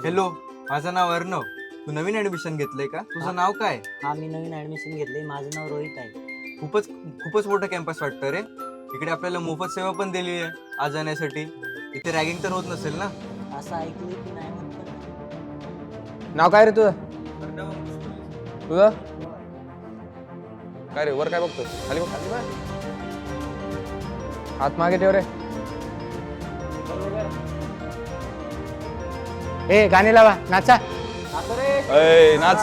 Hello, माझं नाव अर्णव. तू नवीन admission घेतलंय का? तुझं नाव काय? हा, मी नवीन ऍडमिशन घेतलंय. माझं नाव रोहित आहे. खूपच खूपच मोठं कॅम्पस वाटतं रे. इकडे आपल्याला मोफत सेवा पण दिली आहे आज जाण्यासाठी. इथे रॅगिंग तर होत नसेल ना? असं ऐकलंय की नाही होत पण. नाव काय रे तुझं? तुझं काय रे? वर काय बघतो? खाली बघ. हात मागे ठेव रे. ए, गाणी लावा, नाचा. ए, नाच.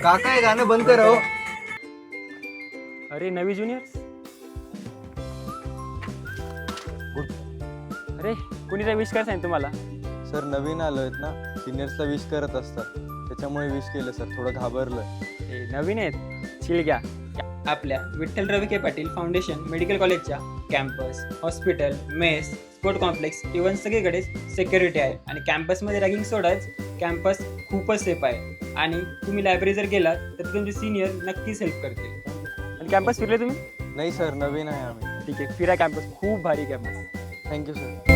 काका हे गाणं बंद कर हो. अरे नवी ज्युनियर. अरे कोणी विश कर सांग तुम्हाला. सर नवीन आलोय ना, सिनियर्सला विश करत असतात, त्याच्यामुळे विश केलं सर. थोडं घाबरलोय. हे नवीन आहेत, शिळ घ्या. आपल्या विठ्ठल रविके पाटील फाउंडेशन मेडिकल कॉलेजच्या campus, hospital, mess, sport complex even सगळीकडेच सिक्युरिटी आहे. आणि कॅम्पसमध्ये रॅगिंग सोडाच कॅम्पस खूपच सेफ आहे. आणि तुम्ही लायब्ररी जर गेलात तर तुमचे सिनियर नक्कीच हेल्प करतील. आणि कॅम्पस फिरले तुम्ही? नाही सर, नवीन आहे आम्ही. ठीक आहे, फिरा कॅम्पस, खूप भारी कॅम्पस. Thank you sir.